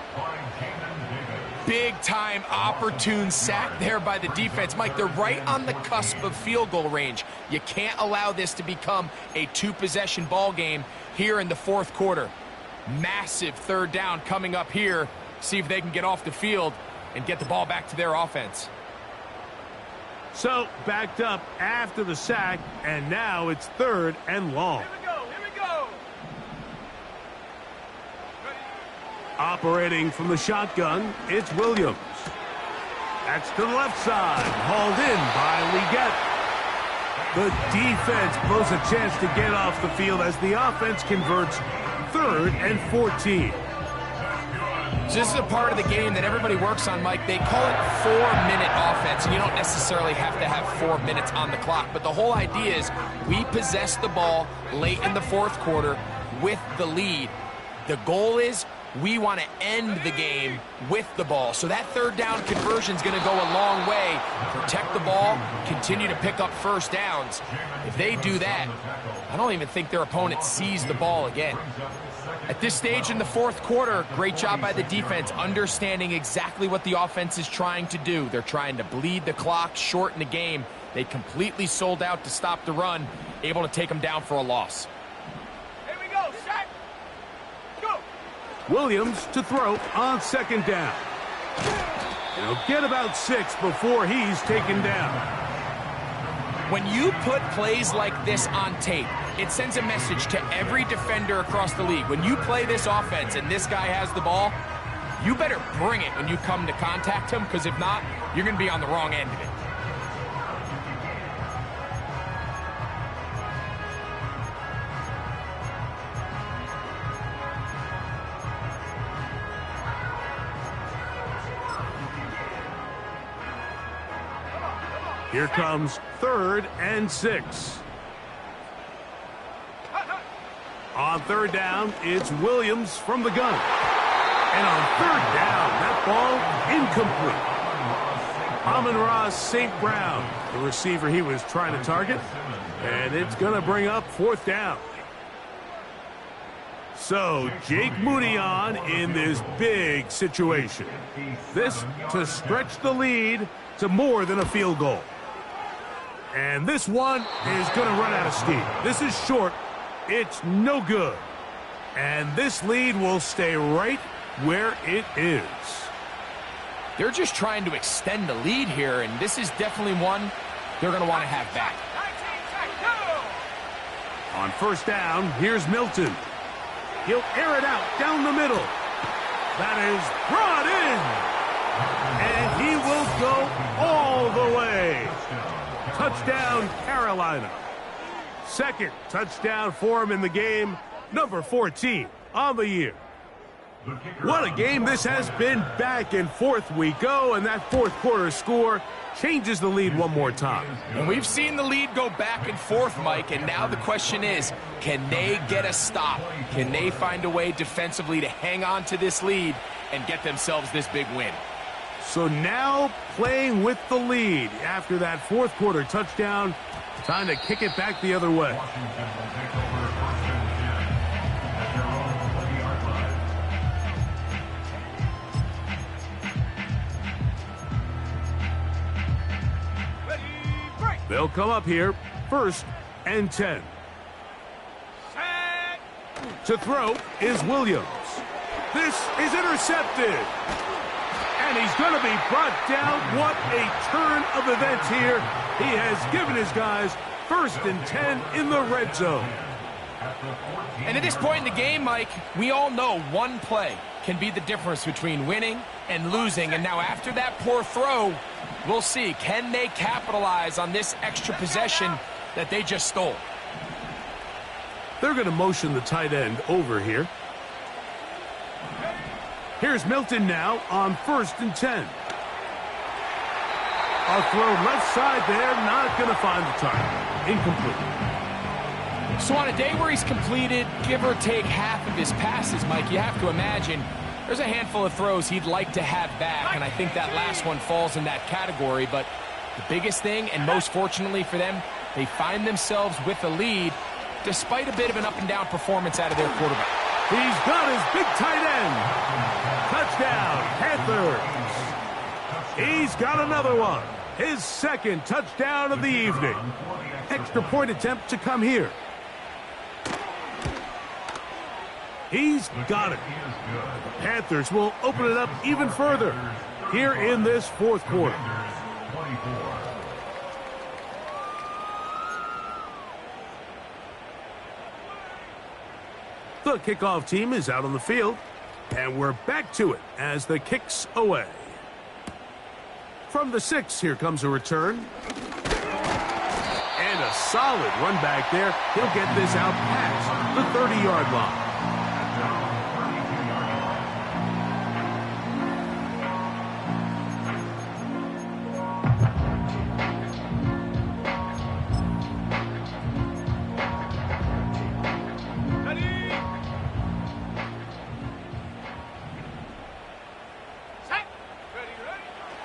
Big-time opportune sack there by the defense. Mike, they're right on the cusp of field goal range. You can't allow this to become a 2-possession ball game here in the fourth quarter. Massive third down coming up here. See if they can get off the field and get the ball back to their offense. So, backed up after the sack, and now it's 3rd and long. Operating from the shotgun, it's Williams. That's to the left side, hauled in by Leggett. The defense blows a chance to get off the field as the offense converts 3rd and 14. So this is a part of the game that everybody works on, Mike. They call it 4-minute offense, and you don't necessarily have to have 4 minutes on the clock. But the whole idea is we possess the ball late in the 4th quarter with the lead. The goal is we want to end the game with the ball. So that 3rd down conversion is going to go a long way. Protect the ball, continue to pick up first downs. If they do that, I don't even think their opponent sees the ball again. At this stage in the 4th quarter, great job by the defense, understanding exactly what the offense is trying to do. They're trying to bleed the clock, shorten the game. They completely sold out to stop the run, able to take them down for a loss. Here we go, set, go. Williams to throw on 2nd down. And he'll get about 6 before he's taken down. When you put plays like this on tape, it sends a message to every defender across the league. When you play this offense and this guy has the ball, you better bring it when you come to contact him, because if not, you're going to be on the wrong end of it. Here comes 3rd and 6. On 3rd down, it's Williams from the gun. And on 3rd down, that ball incomplete. Amon-Ra St. Brown, the receiver he was trying to target. And it's going to bring up 4th down. So, Jake Moody on in this big situation. This to stretch the lead to more than a field goal. And this one is going to run out of steam. This is short. It's no good. And this lead will stay right where it is. They're just trying to extend the lead here, and this is definitely one they're going to want to have back. On 1st down, here's Milton. He'll air it out down the middle. That is brought in. And he will go all the way. Touchdown, Carolina. 2nd touchdown for him in the game. Number 14 on the year. What a game this has been. Back and forth we go, and that 4th quarter score changes the lead one more time. And we've seen the lead go back and forth, Mike, and now the question is, can they get a stop? Can they find a way defensively to hang on to this lead and get themselves this big win? So now playing with the lead after that 4th quarter touchdown, time to kick it back the other way. They'll come up here, 1st and 10. To throw is Williams. This is intercepted. And he's going to be brought down. What a turn of events here. He has given his guys 1st and 10 in the red zone. And at this point in the game, Mike, we all know one play can be the difference between winning and losing. And now after that poor throw, we'll see, can they capitalize on this extra possession that they just stole? They're going to motion the tight end over here. Here's Milton now on 1st and 10. A throw left side there, not going to find the target. Incomplete. So on a day where he's completed, give or take half of his passes, Mike, you have to imagine there's a handful of throws he'd like to have back, and I think that last one falls in that category. But the biggest thing, and most fortunately for them, they find themselves with a lead despite a bit of an up-and-down performance out of their quarterback. He's got his big tight end. Touchdown, Panthers. He's got another one. His 2nd touchdown of the evening. Extra point attempt to come here. He's got it. The Panthers will open it up even further here in this 4th quarter. The kickoff team is out on the field, and we're back to it as the kick's away. From the 6, here comes a return. And a a solid run back there. He'll get this out past the 30-yard line.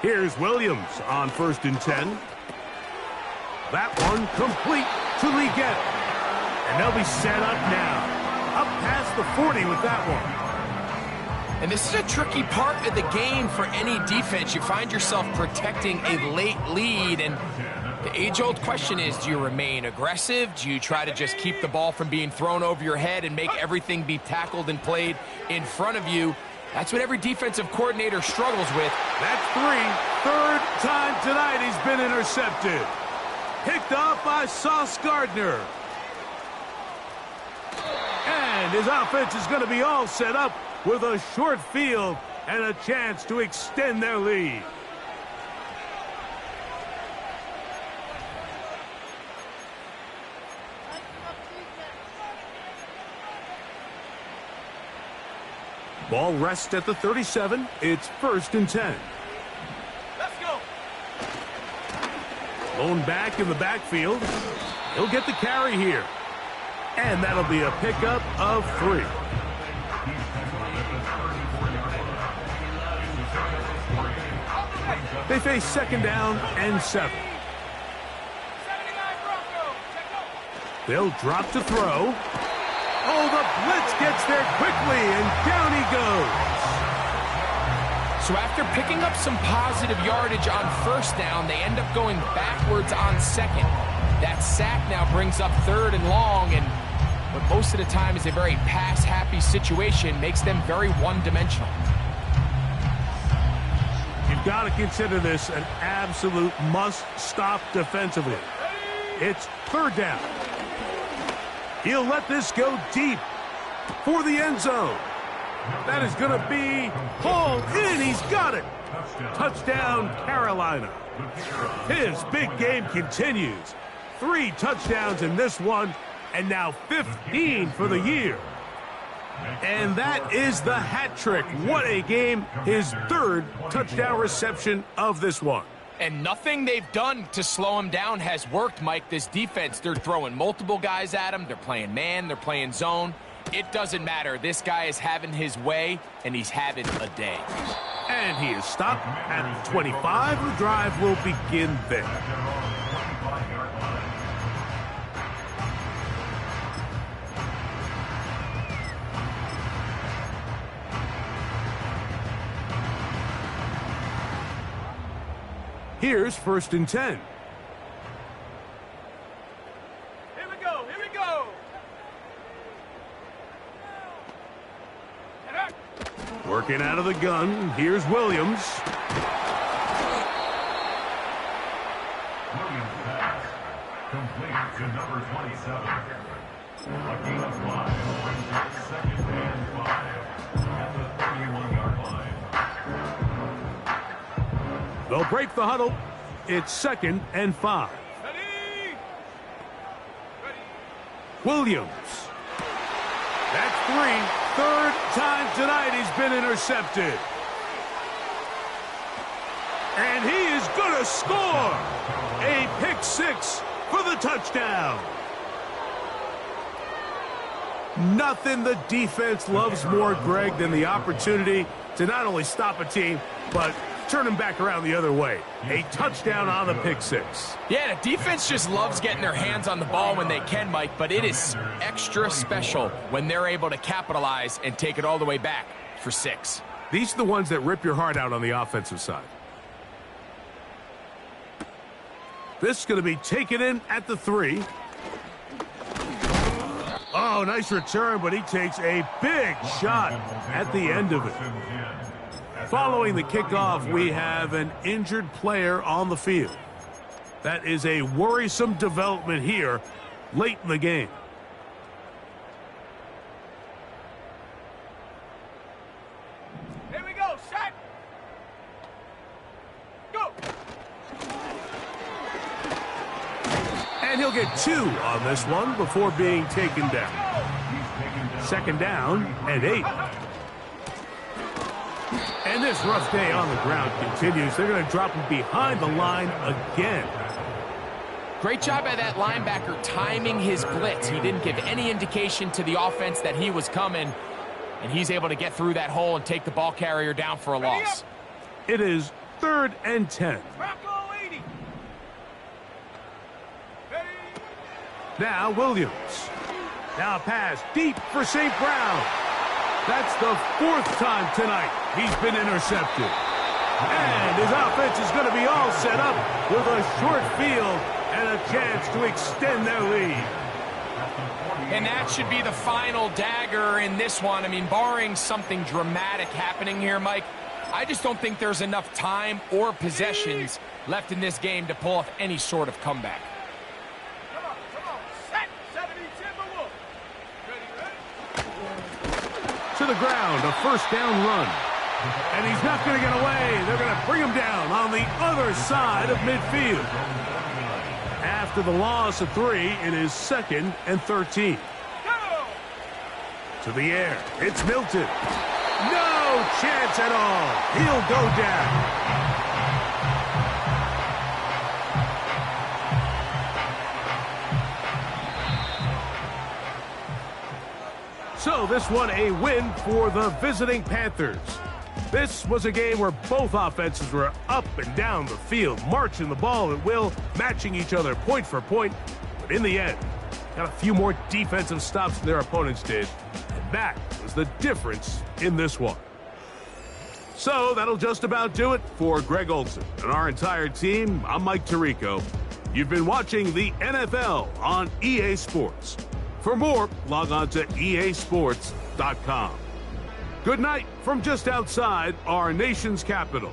Here's Williams on 1st and 10. That one complete to Leggett. And they'll be set up now. Up past the 40 with that one. And this is a tricky part of the game for any defense. You find yourself protecting a late lead, and the age-old question is, do you remain aggressive? Do you try to just keep the ball from being thrown over your head and make everything be tackled and played in front of you? That's what every defensive coordinator struggles with. That's 3. Third time tonight he's been intercepted. Picked off by Sauce Gardner. And his offense is going to be all set up with a short field and a chance to extend their lead. Ball rests at the 37. It's 1st and 10. Let's go. Lone back in the backfield. He'll get the carry here. And that'll be a pickup of 3. They face 2nd down and 7. 79 Bronco. Check out. They'll drop to throw. Oh, the blitz gets there quickly, and down he goes. So after picking up some positive yardage on 1st down, they end up going backwards on 2nd. That sack now brings up 3rd and long, and what most of the time is a very pass-happy situation makes them very one-dimensional. You've got to consider this an absolute must-stop defensively. It's 3rd down. He'll let this go deep for the end zone. That is going to be hauled in. He's got it. Touchdown, Carolina. His big game continues. 3 touchdowns in this one, and now 15 for the year. And that is the hat trick. What a game. His 3rd touchdown reception of this one. And nothing they've done to slow him down has worked, Mike. This defense, they're throwing multiple guys at him. They're playing man. They're playing zone. It doesn't matter. This guy is having his way, and he's having a day. And he is stopped at the 25. The drive will begin there. Here's 1st and 10. Here we go. Here we go. Working out of the gun. Here's Williams. Williams pass. Complete to number 27. A gain of 5 brings up 2nd and 5 at the 31-yard line. They'll break the huddle. It's 2nd and 5. Ready. Ready. Williams. That's 3. 3rd time tonight he's been intercepted. And he is going to score. A pick 6 for the touchdown. Nothing the defense loves more, Greg, than the opportunity to not only stop a team, but turn them back around the other way. A touchdown on the pick 6. Yeah, the defense just loves getting their hands on the ball when they can, Mike, but it is extra special when they're able to capitalize and take it all the way back for 6. These are the ones that rip your heart out on the offensive side. This is going to be taken in at the 3. Oh, nice return, but he takes a big shot at the end of it. Following the kickoff, we have an injured player on the field. That is a worrisome development here late in the game. Here we go. Set. Go. And he'll get 2 on this one before being taken down. Second down and 8. And this rough day on the ground continues. They're going to drop him behind the line again. Great job by that linebacker timing his blitz. He didn't give any indication to the offense that he was coming, and he's able to get through that hole and take the ball carrier down for a loss. It is 3rd and 10. Now Williams. Now a pass deep for St. Brown. That's the 4th time tonight he's been intercepted. And his offense is going to be all set up with a short field and a chance to extend their lead. And that should be the final dagger in this one. I mean, barring something dramatic happening here, Mike, I just don't think there's enough time or possessions left in this game to pull off any sort of comeback. To the ground, a 1st down run. And he's not going to get away. They're going to bring him down on the other side of midfield. After the loss of 3, it is 2nd and 13. To the air. It's Milton. No chance at all. He'll go down. So this one a win for the visiting Panthers. This was a game where both offenses were up and down the field, marching the ball at will, matching each other point for point. But in the end, got a few more defensive stops than their opponents did. And that was the difference in this one. So that'll just about do it for Greg Olsen and our entire team. I'm Mike Tirico. You've been watching the NFL on EA Sports. For more, log on to easports.com. Good night from just outside our nation's capital.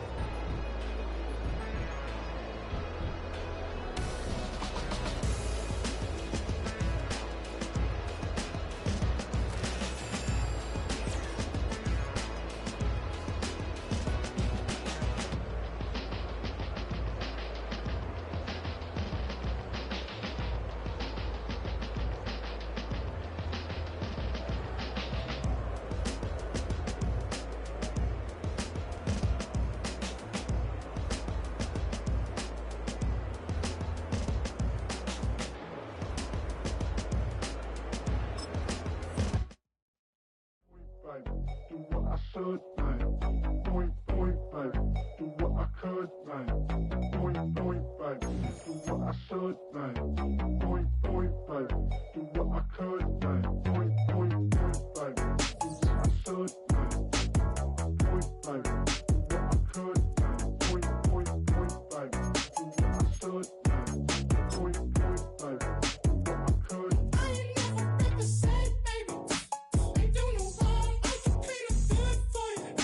Do what I should, like. Point, baby. Do what I could, like. Point, baby. Do what I should, like. Point, baby. Do what I could, like. Point, baby. Do what I should, like. Point, baby. Do what I could, like. Point, baby. Do what I should, like. Point, baby. Do what I could. I ain't never been the same, baby. Ain't do no wrong, I just be the good for you.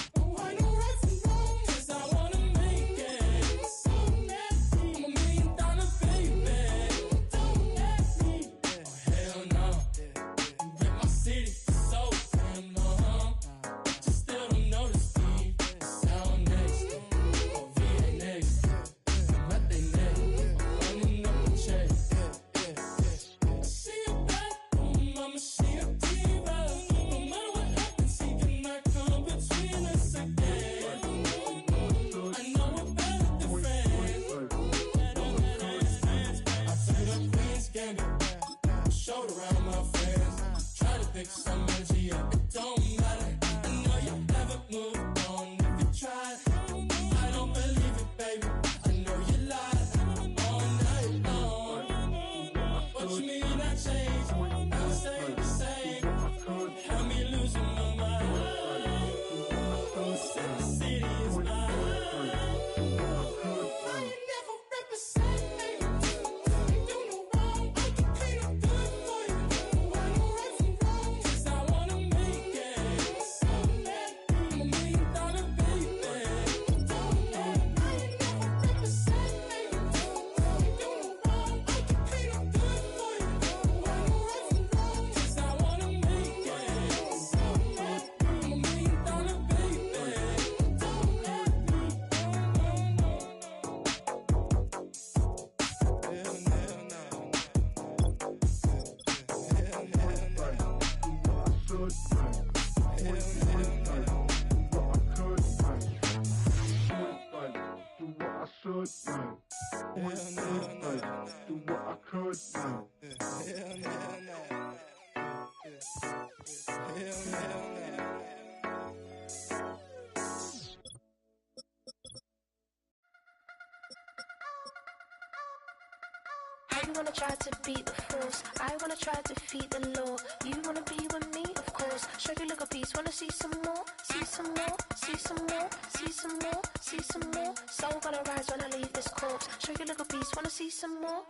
wanna try to beat the force. I wanna try to defeat the law. You wanna be with me, of course. Show you look a piece, wanna see some more, see some more, see some more, see some more, see some more. Soul gonna rise when I leave this corpse. Show you look a piece, wanna see some more.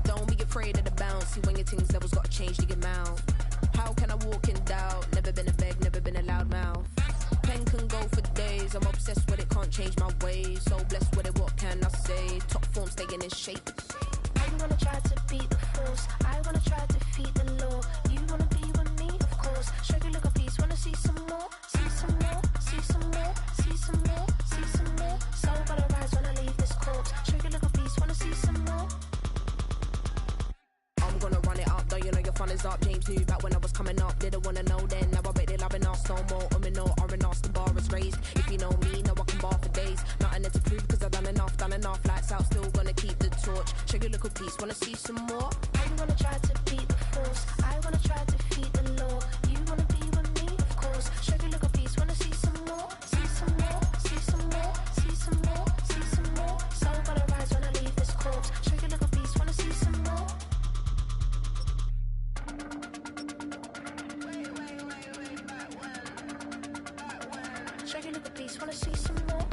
Don't be afraid of the bounce. See when your things levels gotta change to get mouth. How can I walk in doubt? Never been a beg, never been a loud mouth. Pen can go for days. I'm obsessed with it, can't change my ways. So blessed with it, what can I say? Top form staying in shape. I wanna try to beat the force. I wanna try to defeat the law. You wanna be with me, of course. Show you look a piece, wanna see some more, see some more, see some more, see some more, see some more. Soul gonna rise when I leave this corpse. Show you look a piece, wanna see some more. I'm gonna run it up, though you know your fun is up. James knew back when I was coming up, didn't wanna know then. Now I bet they loving us no more. No R&R's, the bar is raised. If you know me, know I can bar for days. Nothing there to prove, cause I've done enough. Lights out, still gonna keep the torch. Show you a little piece, wanna see some more? I wanna try to beat the force. I wanna try to defeat the law. You wanna be with me, of course. Show you a little piece, wanna see some more, see some more, see some more, see some more, see some more. Soul gonna rise when I leave this corpse. Show you a little piece, wanna see some more. Show you a little piece, wanna see some more.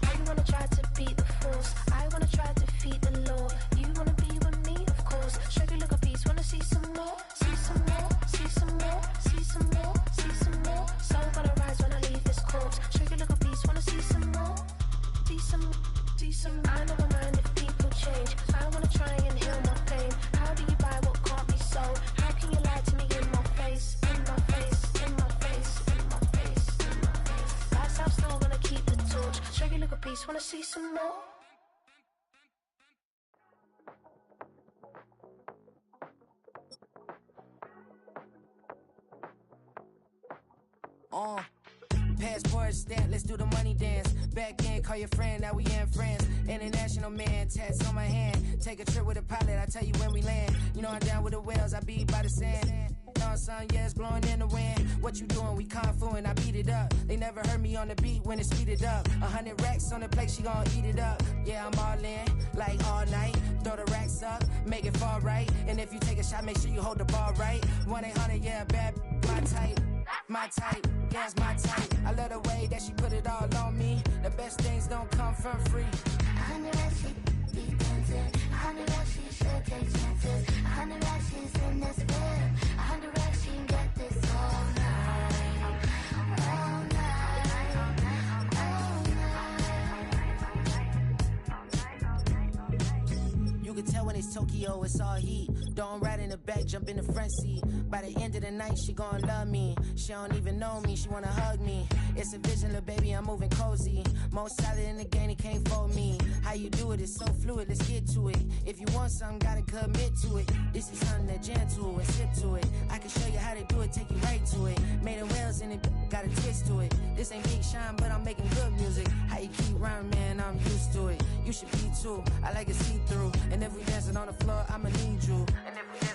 I wanna try to beat the force. I wanna try to defeat the law. You wanna be with me, of course. Show you look a piece, wanna see some more, see some more, see some more, see some more, see some more. Soul gonna rise when I leave this corpse. Show you look a piece, wanna see some more, see some, see some. I never mind if people change. I wanna try and heal my pain. How do you buy what can't be sold? How can you lie to me in my face, in my face, in my face, in my face, in my face? That's how I'm still gonna keep the torch. Show you look a piece, wanna see some more. Passport stamp, let's do the money dance. Back in, call your friend, now we in France. International man, tats on my hand. Take a trip with a pilot, I tell you when we land. You know I'm down with the whales, I be by the sand. Sun, yeah, it's blowing in the wind. What you doing? We kung fu and I beat it up. They never heard me on the beat when it speeded up. 100 racks on the plate, she gon' eat it up. Yeah, I'm all in, like all night. Throw the racks up, make it fall right. And if you take a shot, make sure you hold the ball right. 1-800, yeah, bad, my type. My type, yeah, it's my type. I love the way that she put it all on me. The best things don't come for free. 100 racks, she be dancing. 100 racks, she should take chances. 100 racks, she's in this bed. 100 racks, she can get this all night. All night. All night. You can tell when it's Tokyo, it's all heat. Don't ride in the back, jump in the front seat. By the end of the night, she gon' love me. She don't even know me, she wanna hug me. It's a vision, little baby, I'm moving cozy. Most solid in the game, it can't fold me. How you do it, it's so fluid, let's get to it. If you want something, gotta commit to it. This is something that gentle and sip to it. I can show you how to do it, take you right to it. Made of whales and it got a twist to it. This ain't Big Shine, but I'm making good music. How you keep rhyming, man, I'm used to it. You should be too, I like it see-through. And if we dancing on the floor, I'ma need you. And if we